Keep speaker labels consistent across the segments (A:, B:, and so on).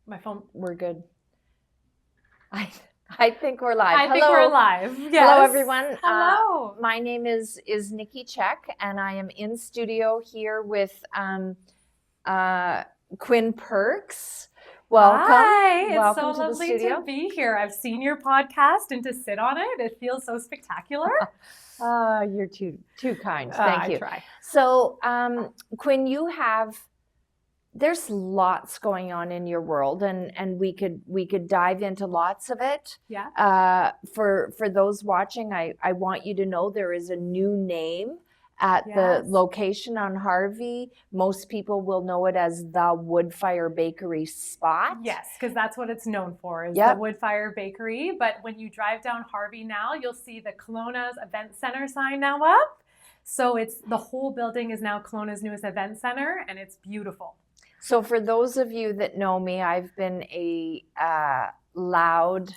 A: My phone.
B: We're good. I think we're live.
A: I think we're live. Yes.
B: Hello, everyone.
A: Hello.
B: My name is Nikki Csek, and I am in studio here with Quinn Perks. Welcome.
A: Hi.
B: Welcome
A: it's so
B: to the
A: lovely
B: studio.
A: to be here. I've seen your podcast, and to sit on it feels so spectacular.
B: You're too kind. Thank you.
A: I try.
B: So, Quinn, there's lots going on in your world, and we could dive into lots of it.
A: Yeah.
B: For those watching, I want you to know there is a new name at the location on Harvey. Most people will know it as the Woodfire Bakery spot.
A: Yes, because that's what it's known for, is the Woodfire Bakery. But when you drive down Harvey now, you'll see the Kelowna Event Centre sign now up. So the whole building is now Kelowna's newest event center, and it's beautiful.
B: So for those of you that know me, I've been a loud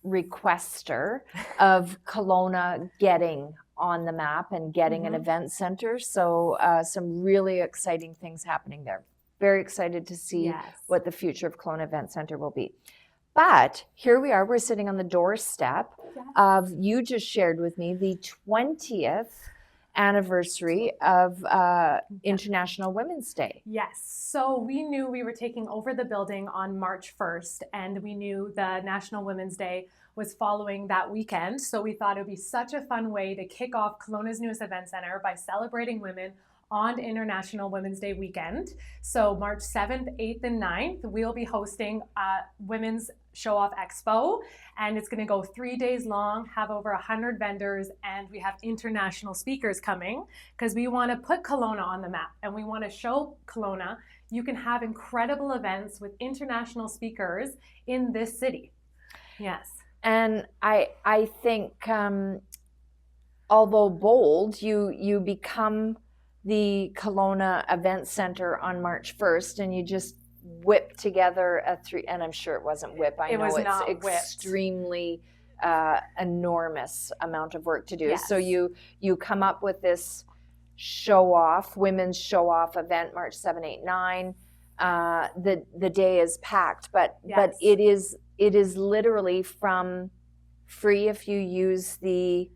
B: requester of Kelowna getting on the map and getting an event center. So some really exciting things happening there. Very excited to see what the future of Kelowna Event Centre will be. But here we are, we're sitting on the doorstep of, you just shared with me, the 20th anniversary of International Women's Day.
A: Yes. So we knew we were taking over the building on March 1st, and we knew the National Women's Day was following that weekend. So we thought it would be such a fun way to kick off Kelowna's newest event center by celebrating women on International Women's Day weekend. So March 7th, 8th, and 9th, we'll be hosting Women's Showoff Expo, and it's going to go 3 days long, have over 100 vendors, and we have international speakers coming because we want to put Kelowna on the map, and we want to show Kelowna you can have incredible events with international speakers in this city. Yes.
B: And I think, although bold, you become the Kelowna Event Centre on March 1st, and you just whip together and I'm sure it wasn't whip. I know it's extremely enormous amount of work to do.
A: Yes.
B: So you come up with this women's show-off event, March 7, 8, 9. The day is packed, but it is literally from free if you use the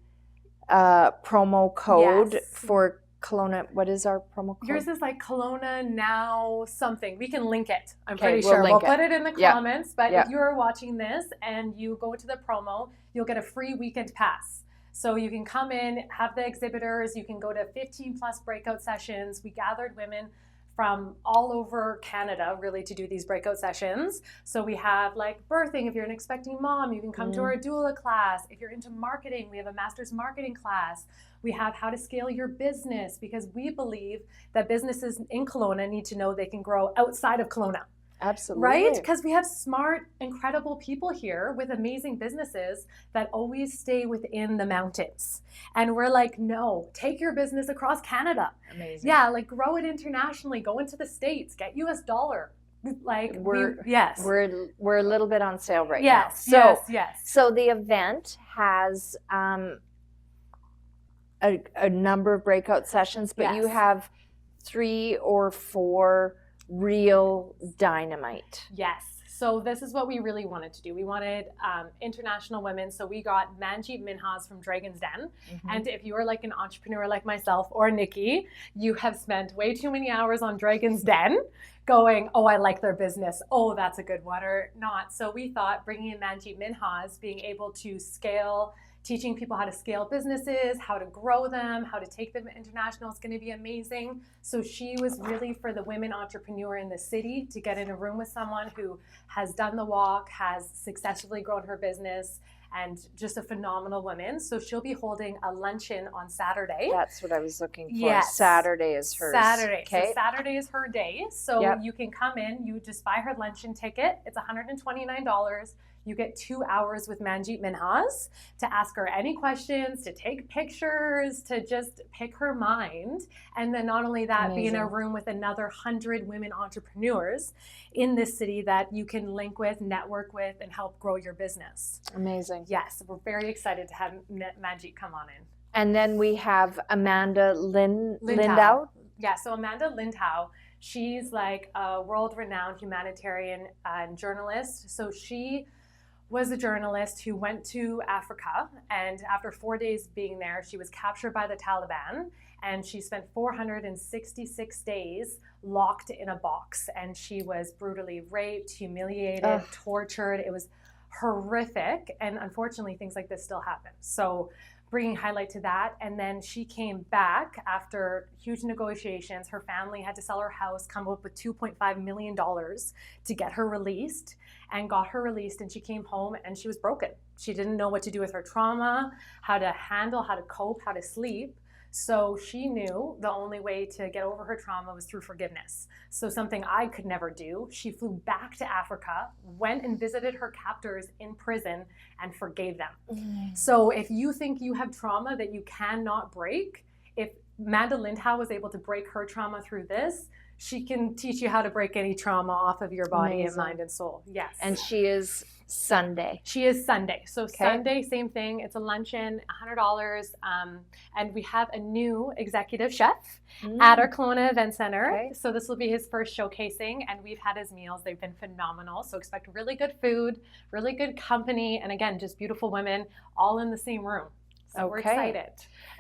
B: promo code for Kelowna. What is our promo code?
A: Yours is like KelownaNow something. We can link it. I'm
B: Okay,
A: pretty sure. We'll
B: link
A: put it in the comments. But
B: Yep.
A: if you're watching this and you go to the promo, you'll get a free weekend pass. So you can come in, have the exhibitors. You can go to 15 plus breakout sessions. We gathered women from all over Canada really to do these breakout sessions. So we have like birthing. If you're an expecting mom, you can come to our doula class. If you're into marketing, we have a master's marketing class. We have how to scale your business, because we believe that businesses in Kelowna need to know they can grow outside of Kelowna.
B: Absolutely.
A: Right? Because we have smart, incredible people here with amazing businesses that always stay within the mountains. And we're like, no, take your business across Canada.
B: Amazing.
A: Yeah, like grow it internationally, go into the States, get US dollar. Like
B: we're a little bit on sale right now.
A: Yes.
B: So the event has a number of breakout sessions, but you have 3 or 4 real dynamite.
A: Yes. So this is what we really wanted to do. We wanted international women. So we got Manjeet Minhas from Dragon's Den. And if you are like an entrepreneur like myself or Nikki, you have spent way too many hours on Dragon's Den going, oh, I like their business. Oh, that's a good one, or not. So we thought bringing in Manjeet Minhas, being able to scale, teaching people how to scale businesses, how to grow them, how to take them international is going to be amazing. So she was really for the women entrepreneur in the city to get in a room with someone who has done the walk, has successfully grown her business, and just a phenomenal woman. So she'll be holding a luncheon on Saturday.
B: That's what I was looking for.
A: Yes.
B: Saturday is hers.
A: Saturday.
B: Okay.
A: So Saturday is her day. So you can come in, you just buy her luncheon ticket. It's $129. You get 2 hours with Manjeet Minhas to ask her any questions, to take pictures, to just pick her mind. And then not only that, be in a room with another 100 women entrepreneurs in this city that you can link with, network with, and help grow your business.
B: Amazing.
A: Yes, we're very excited to have Manjeet come on in.
B: And then we have Amanda Lindau.
A: Yeah, so Amanda Lindau, She's like a world-renowned humanitarian and journalist. So she was a journalist who went to Africa, and after 4 days being there, she was captured by the Taliban, and she spent 466 days locked in a box, and she was brutally raped, humiliated, tortured. It was horrific, and unfortunately things like this still happen. So bringing highlight to that. And then she came back after huge negotiations. Her family had to sell her house, come up with $2.5 million to get her released, and got her released. And she came home and she was broken. She didn't know what to do with her trauma, how to handle, how to cope, how to sleep. So she knew the only way to get over her trauma was through forgiveness. So something I could never do. She flew back to Africa, went and visited her captors in prison, and forgave them. So if you think you have trauma that you cannot break, if Amanda Lindhowe was able to break her trauma through this, she can teach you how to break any trauma off of your body and mind and soul. Yes.
B: And she is Sunday.
A: She is Sunday. So Sunday, same thing. It's a luncheon, $100. And we have a new executive chef at our Kelowna Event Centre. So this will be his first showcasing, and we've had his meals. They've been phenomenal. So expect really good food, really good company, and again, just beautiful women all in the same room. So we're excited.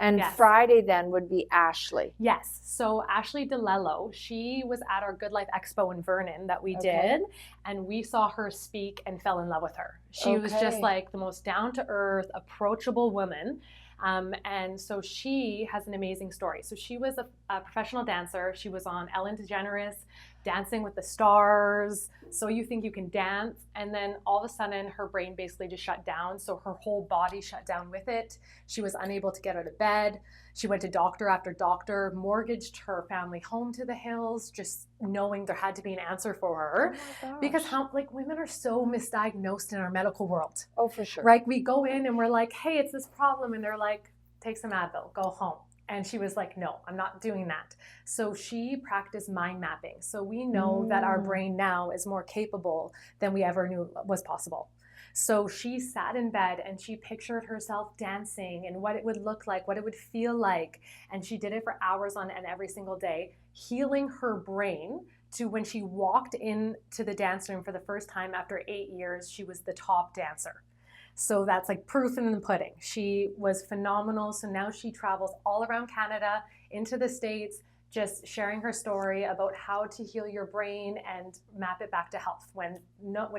B: And Friday then would be Ashley.
A: Yes. So Ashley DeLello, she was at our Good Life Expo in Vernon that we did, and we saw her speak and fell in love with her. She was just like the most down-to-earth, approachable woman. And so she has an amazing story. So she was a professional dancer. She was on Ellen DeGeneres, Dancing with the Stars, So You Think You Can Dance. And then all of a sudden her brain basically just shut down. So her whole body shut down with it. She was unable to get out of bed. She went to doctor after doctor, mortgaged her family home to the hills, just knowing there had to be an answer for her. Because women are so misdiagnosed in our medical world.
B: Oh, for sure.
A: Right? We go in and we're like, hey, it's this problem. And they're like, take some Advil, go home. And she was like, no, I'm not doing that. So she practiced mind mapping. So we know that our brain now is more capable than we ever knew was possible. So she sat in bed and she pictured herself dancing and what it would look like, what it would feel like. And she did it for hours on end every single day, healing her brain to when she walked into the dance room for the first time after 8 years, she was the top dancer. So that's like proof in the pudding. She was phenomenal. So now she travels all around Canada, into the States, just sharing her story about how to heal your brain and map it back to health. When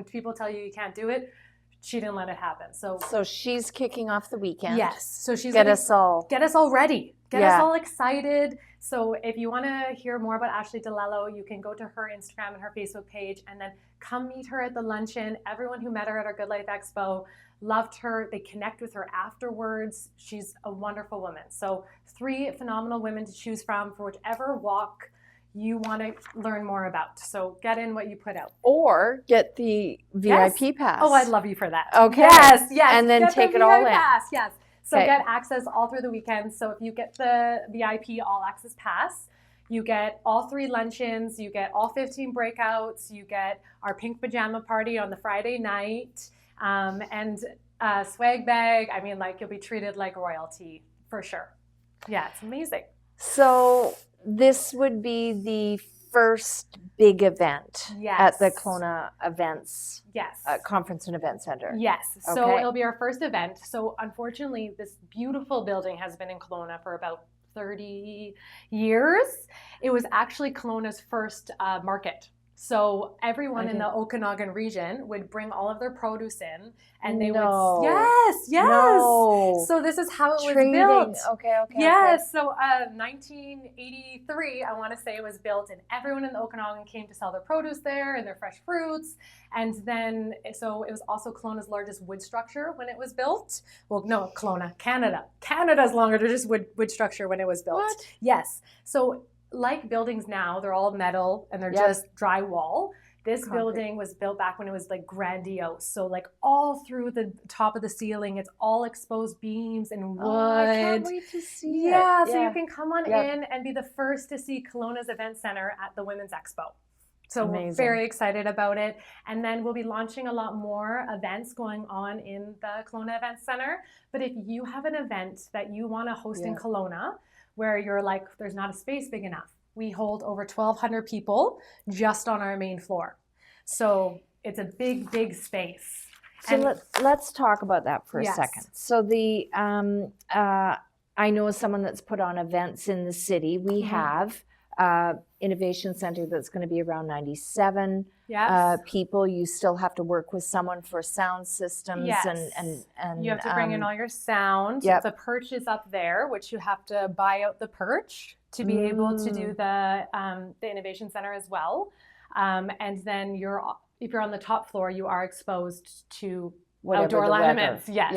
A: people tell you you can't do it, she didn't let it happen. So
B: she's kicking off the weekend.
A: Yes. So she's
B: get us all
A: ready. Get us all excited. So if you want to hear more about Ashley DeLello, you can go to her Instagram and her Facebook page and then come meet her at the luncheon. Everyone who met her at our Good Life Expo loved her. They connect with her afterwards. She's a wonderful woman. So 3 phenomenal women to choose from for whichever walk you want to learn more about. So get in what you put out.
B: Or get the VIP pass.
A: Oh, I'd love you for that.
B: Okay.
A: Yes.
B: And then take it all in.
A: Pass. Yes. So get access all through the weekend. So if you get the VIP all access pass, you get all 3 luncheons, you get all 15 breakouts, you get our pink pajama party on the Friday night, and swag bag. I mean, you'll be treated like royalty for sure. Yeah, it's amazing.
B: So this would be the first big event at the Kelowna Events Conference and Event Center.
A: Yes. So it'll be our first event. So unfortunately, this beautiful building has been in Kelowna for about 30 years. It was actually Kelowna's first market. So everyone in the Okanagan region would bring all of their produce in, and they would So this is how it was built. Yes. So 1983, I want to say it was built, and everyone in the Okanagan came to sell their produce there and their fresh fruits. And then, so it was also Kelowna's largest wood structure when it was built. Well, no, Kelowna, Canada. Canada's largest wood structure when it was built.
B: What?
A: Yes. So like buildings now, they're all metal and they're just drywall. This building was built back when it was grandiose. So all through the top of the ceiling, it's all exposed beams and wood. Oh, I
B: can't wait to see it.
A: So you can come on in and be the first to see Kelowna's Event Centre at the Women's Expo. So we're very excited about it. And then we'll be launching a lot more events going on in the Kelowna Event Centre. But if you have an event that you want to host in Kelowna, where you're there's not a space big enough, we hold over 1,200 people just on our main floor. So it's a big, big space.
B: So let's talk about that for a second. So the I know someone that's put on events in the city. We have Innovation Centre that's going to be around 97 people. You still have to work with someone for sound systems and
A: you have to bring in all your sound. The perch is up there, which you have to buy out the perch to be able to do the Innovation Centre as well. And then if you're on the top floor, you are exposed to outdoor elements. Yes.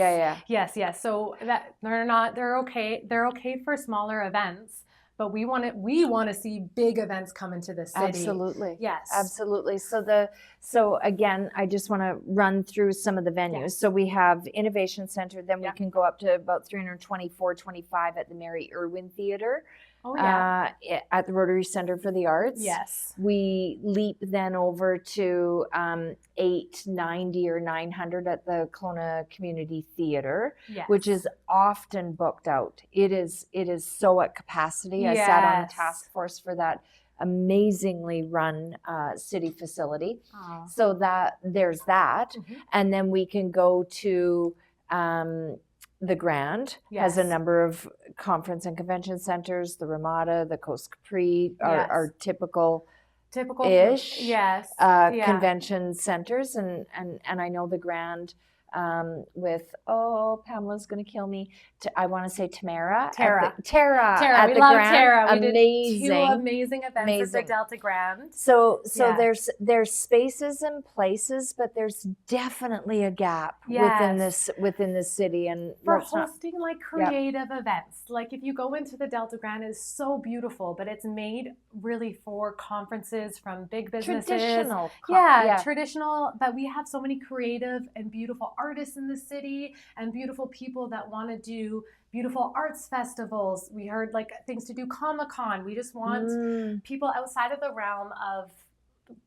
A: So that they're okay for smaller events, but we want to see big events come into the city.
B: Absolutely.
A: Yes.
B: Absolutely. So again, I just want to run through some of the venues. Yes. So we have Innovation Centre, then we can go up to about 324, 25 at the Mary Irwin Theatre. At the Rotary Centre for the Arts.
A: Yes.
B: We leap then over to 890 or 900 at the Kelowna Community Theatre, which is often booked out. It is so at capacity. I sat on a task force for that amazingly run city facility. So that there's that. And then we can go to the Grand has a number of conference and convention centers. The Ramada, the Coast Capri are typical-ish convention centers. And I know the Grand with, Pamela's going to kill me. I want to say Tara.
A: Tara.
B: At
A: we
B: the
A: love
B: Grand.
A: Tara. We
B: Amazing.
A: did 2 amazing events at the Delta Grand.
B: So there's spaces and places, but there's definitely a gap within this city, and
A: for hosting creative events. Like if you go into the Delta Grand, it's so beautiful, but it's made really for conferences from big businesses. Traditional. But we have so many creative and beautiful artists in the city and beautiful people that want to do beautiful arts festivals. We heard things to do Comic-Con. We just want people outside of the realm of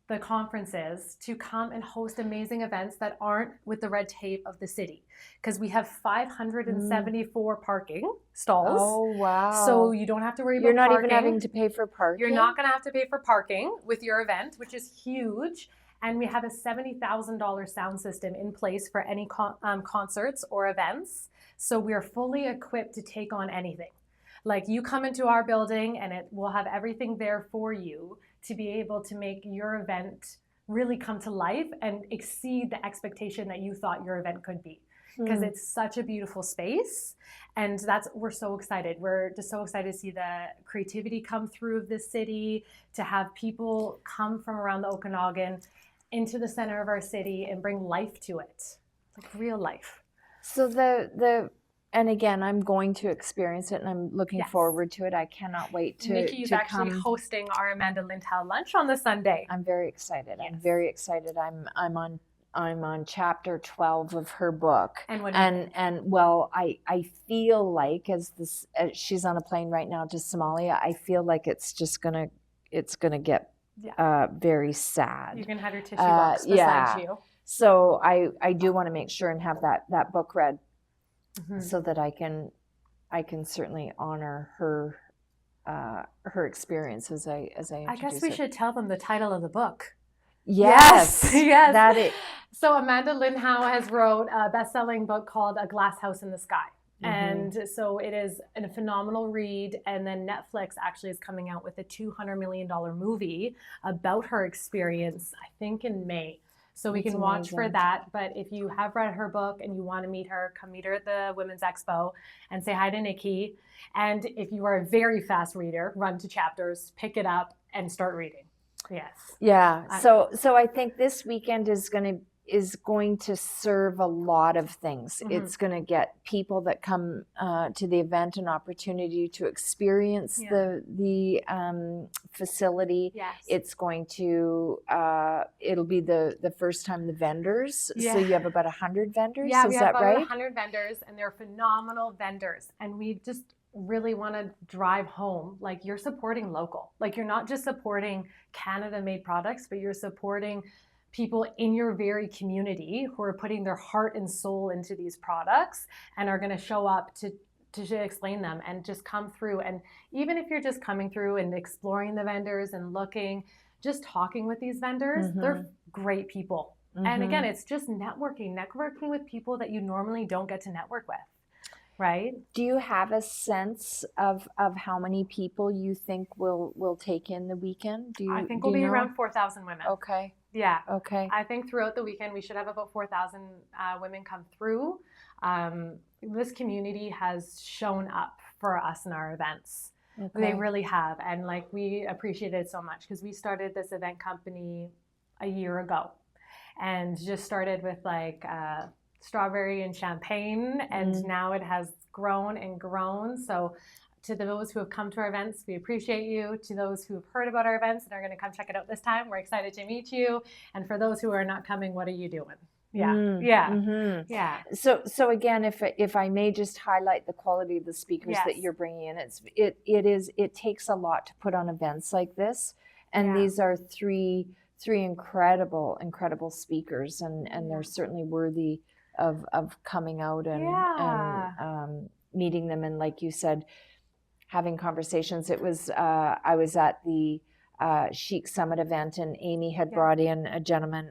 A: the conferences to come and host amazing events that aren't with the red tape of the city, because we have 574 parking stalls.
B: Oh wow.
A: So you don't have to worry about
B: You're not
A: parking.
B: even having to pay for parking.
A: You're not going to have to pay for parking with your event, which is huge. And we have a $70,000 sound system in place for any concerts or events. So we're fully equipped to take on anything. Like you come into our building and it will have everything there for you to be able to make your event really come to life and exceed the expectation that you thought your event could be. Because it's such a beautiful space. And we're so excited. We're just so excited to see the creativity come through of this city, to have people come from around the Okanagan into the center of our city and bring life to it, like real life.
B: So and again, I'm going to experience it, and I'm looking forward to it. I cannot wait to
A: Nikki's actually hosting our Amanda Lindhow lunch on the Sunday.
B: I'm very excited. Yes. I'm very excited. I'm on chapter 12 of her book, and I feel like as she's on a plane right now to Somalia, I feel like it's gonna get very sad.
A: You can have your tissue box beside you.
B: So I do want to make sure and have that book read, so that I can certainly honor her experience as I introduce
A: I guess we should tell them the title of the book.
B: Yes.
A: That is. So Amanda Lindhow has wrote a best-selling book called A Glass House in the Sky. And so it is a phenomenal read. And then Netflix actually is coming out with a $200 million movie about her experience, I think in May. So we can watch for that. But if you have read her book and you want to meet her, come meet her at the Women's Expo and say hi to Nikki. And if you are a very fast reader, run to chapters, pick it up, and start reading. Yes.
B: Yeah. So I think this weekend is going to serve a lot of things. It's going to get people that come to the event an opportunity to experience the facility.
A: Yes.
B: It's going to it'll be the first time the vendors. So you have about 100 vendors.
A: Yeah,
B: is
A: we
B: that
A: have about
B: right?
A: 100 vendors, and they're phenomenal vendors. And we just really want to drive home, like, you're supporting local. Like, you're not just supporting Canada-made products, but you're supporting people in your very community who are putting their heart and soul into these products and are going to show up to explain them and just come through. And even if you're just coming through and exploring the vendors and looking, just talking with these vendors, they're great people. And again, it's just networking with people that you normally don't get to network with, right?
B: Do you have a sense of how many people you think will take in the weekend?
A: I think we'll be around 4,000 women.
B: Okay.
A: Yeah.
B: Okay.
A: I think throughout the weekend, we should have about 4,000 women come through. This community has shown up for us in our events. Okay. They really have. And like, we appreciate it so much because we started this event company a year ago and just started with like strawberry and champagne. And now it has grown and grown. So to those who have come to our events, we appreciate you. To those who have heard about our events and are going to come check it out this time, we're excited to meet you. And for those who are not coming, what are you doing? Yeah.
B: So again, if I may just highlight the quality of the speakers that you're bringing in, it takes a lot to put on events like this, and these are three incredible speakers, and they're certainly worthy of coming out and meeting them, and like you said, having conversations. It was I was at the Chic Summit event, and Amy had brought in a gentleman.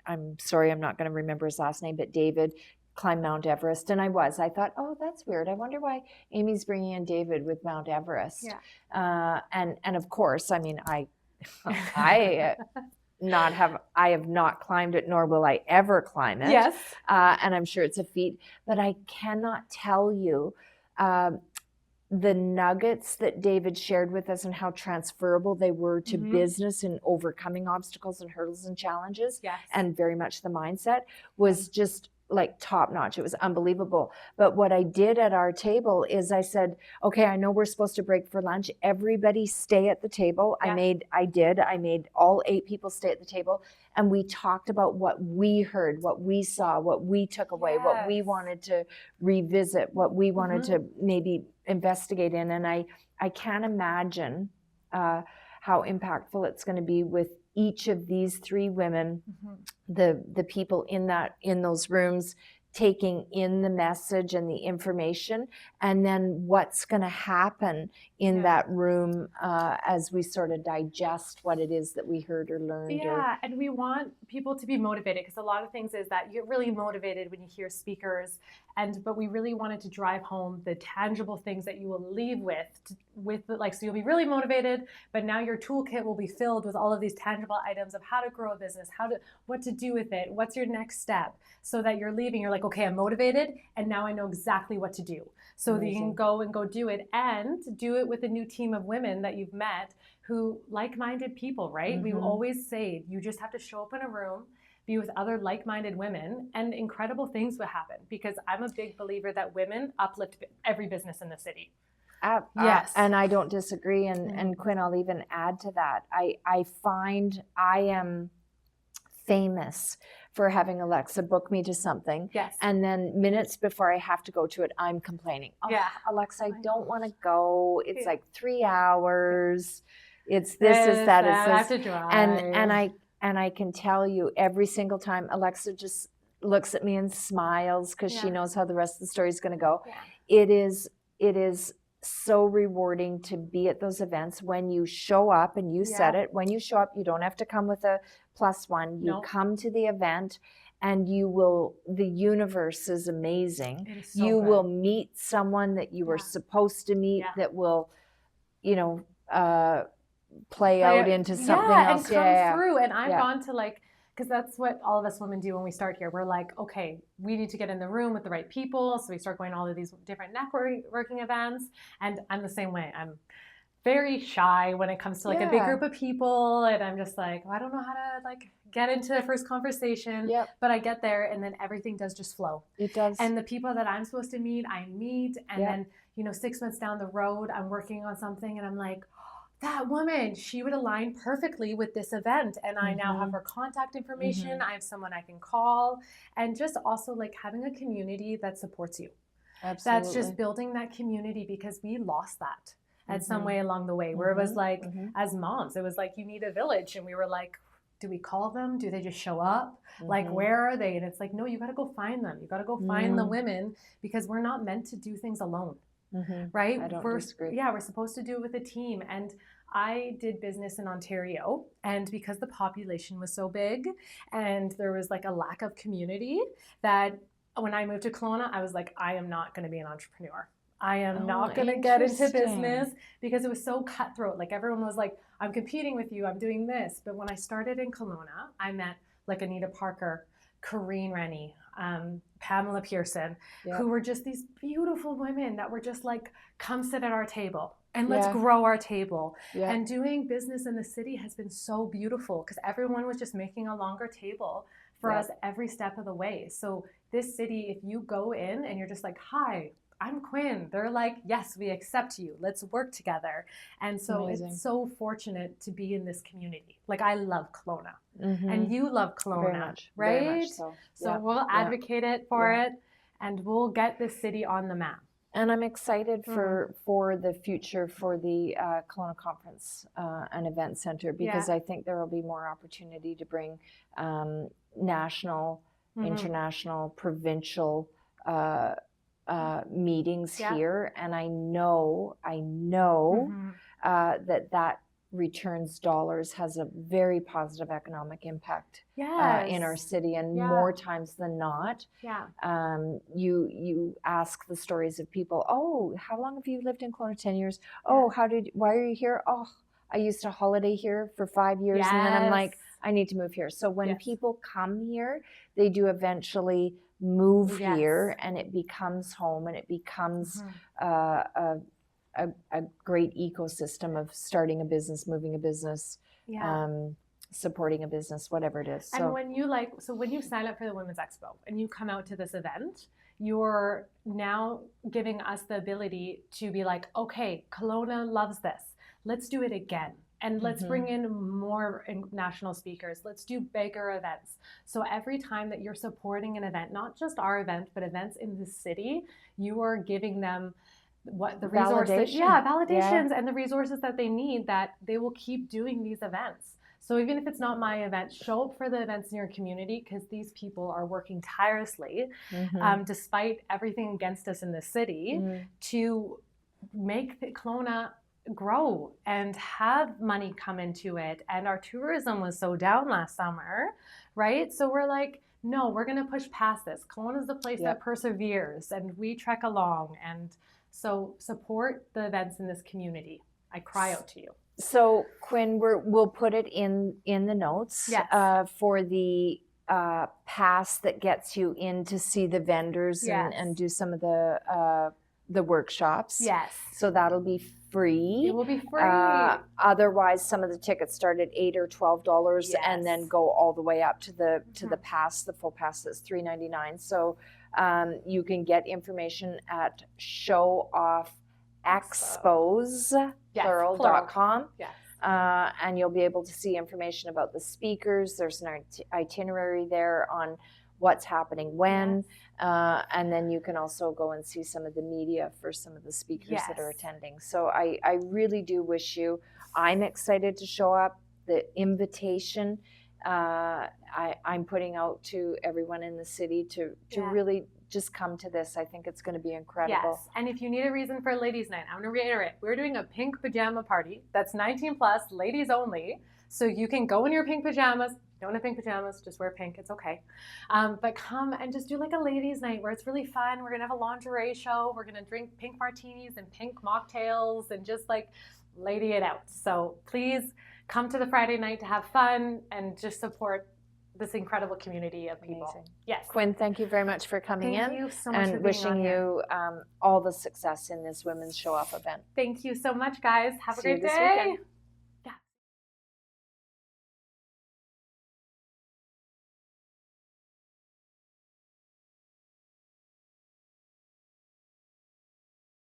B: I'm sorry, I'm not going to remember his last name, but David climbed Mount Everest, and I thought, oh, that's weird. I wonder why Amy's bringing in David with Mount Everest. And of course, I mean, I have not climbed it, nor will I ever climb it.
A: Yes.
B: And I'm sure it's a feat, but I cannot tell you the nuggets that David shared with us and how transferable they were to business and overcoming obstacles and hurdles and challenges.
A: Yes.
B: And very much the mindset was just like top notch. It was unbelievable. But what I did at our table is I said, okay, I know we're supposed to break for lunch. Everybody stay at the table. I made all 8 people stay at the table. And we talked about what we heard, what we saw, what we took away, what we wanted to revisit, what we wanted to maybe investigate in. And I can't imagine how impactful it's going to be with each of these 3 women, the people in those rooms taking in the message and the information, and then what's going to happen in that room as we sort of digest what it is that we heard or learned.
A: And we want people to be motivated, because a lot of things is that you're really motivated when you hear speakers, but we really wanted to drive home the tangible things that you will leave with so you'll be really motivated, but now your toolkit will be filled with all of these tangible items of how to grow a business, what to do with it, what's your next step, so that you're leaving, you're like, okay, I'm motivated, and now I know exactly what to do. So that you can go do it, and do it with a new team of women that you've met who like-minded people, right? We always say you just have to show up in a room, be with other like-minded women, and incredible things will happen, because I'm a big believer that women uplift every business in the city.
B: Yes. And I don't disagree. And Quinn, I'll even add to that. I find I am famous for having Alexa book me to something.
A: Yes.
B: And then minutes before I have to go to it, I'm complaining. Oh, Alexa, I don't want to go. It's like 3 hours. It's this, is that, is this.
A: I have to drive.
B: And I can tell you every single time Alexa just looks at me and smiles, because she knows how the rest of the story is going to go. Yeah. It is so rewarding to be at those events when you show up, and you said it, when you show up, you don't have to come with a +1. You come to the event, and the universe is amazing.
A: It is so
B: you
A: good.
B: Will meet someone that you were supposed to meet that will, play out into something else.
A: And come through. And I've gone to because that's what all of us women do when we start here. We're like, okay, we need to get in the room with the right people. So we start going to all of these different networking events. And I'm the same way. I'm very shy when it comes to a big group of people. And I'm just like, I don't know how to get into the first conversation.
B: Yep.
A: But I get there, and then everything does just flow.
B: It does.
A: And the people that I'm supposed to meet, I meet. And then, 6 months down the road, I'm working on something, and I'm like, that woman, she would align perfectly with this event. And I now have her contact information. I have someone I can call. And just also having a community that supports you.
B: Absolutely.
A: That's just building that community, because we lost that at some way along the way, where it was as moms, it was you need a village. And we were like, do we call them? Do they just show up? Like, where are they? And it's like, no, you got to go find them. You got to go find the women, because we're not meant to do things alone, right?
B: I don't disagree.
A: Yeah, we're supposed to do it with a team. And I did business in Ontario, and because the population was so big and there was like a lack of community, that when I moved to Kelowna, I was like, I am not going to be an entrepreneur. I am not going to get into business, because it was so cutthroat. Like, everyone was like, I'm competing with you, I'm doing this. But when I started in Kelowna, I met like Anita Parker, Corrine Rennie, Pamela Pearson, who were just these beautiful women that were just like, come sit at our table and let's grow our table. And doing business in the city has been so beautiful, because everyone was just making a longer table for us every step of the way. So this city, if you go in and you're just like, hi, I'm Quinn, they're like, yes, we accept you. Let's work together. And so it's so fortunate to be in this community. Like, I love Kelowna, and you love Kelowna,
B: very much,
A: right?
B: Very much so.
A: So we'll advocate it for it, and we'll get this city on the map.
B: And I'm excited for the future for the Kelowna Conference and Event Centre, because I think there will be more opportunity to bring national, international, provincial meetings here. And I know that returns dollars, has a very positive economic impact in our city, and more times than not. You ask the stories of people, oh, how long have you lived in Kelowna? 10 years. Oh, why are you here? Oh, I used to holiday here for 5 years, and then I'm like, I need to move here. So when people come here, they do eventually move here, and it becomes home, and it becomes a great ecosystem of starting a business, moving a business, supporting a business, whatever it is. So.
A: And when you sign up for the Women's Expo and you come out to this event, you're now giving us the ability to be like, okay, Kelowna loves this. Let's do it again. And let's bring in more national speakers. Let's do bigger events. So every time that you're supporting an event, not just our event, but events in the city, you are giving them what the resources, validations and the resources that they need, that they will keep doing these events. So even if it's not my event, show up for the events in your community, because these people are working tirelessly, despite everything against us in the city, to make Kelowna grow and have money come into it. And our tourism was so down last summer, right? So we're like, no, we're going to push past this. Kelowna is the place that perseveres, and we trek along. And so support the events in this community. I cry out to you.
B: So Quinn, we'll put it in the notes for the pass that gets you in to see the vendors and do some of the workshops.
A: Yes.
B: So that'll be free.
A: It will be free.
B: Otherwise, some of the tickets start at $8 or $12, and then go all the way up to the pass, the full pass that's $3.99. So you can get information at Showoff Expos, plural.com.
A: Yes.
B: And you'll be able to see information about the speakers. There's an itinerary there on what's happening when, and then you can also go and see some of the media for some of the speakers that are attending. So I really do wish you, I'm excited to show up. The invitation I'm putting out to everyone in the city to really just come to this. I think it's going to be incredible.
A: Yes, and if you need a reason for a ladies' night, I want to reiterate, we're doing a pink pajama party that's 19 plus, ladies only. So you can go in your pink pajamas. Don't have pink pajamas, just wear pink, it's okay. But come and just do like a ladies' night where it's really fun. We're going to have a lingerie show. We're going to drink pink martinis and pink mocktails and just like lady it out. So please come to the Friday night to have fun and just support this incredible community of people.
B: Amazing.
A: Yes.
B: Quinn, thank you very much for coming in.
A: Thank you so much for being
B: wishing
A: on
B: you all the success in this Women's Showoff event.
A: Thank you so much, guys. Have a
B: See you
A: great
B: this
A: day.
B: weekend.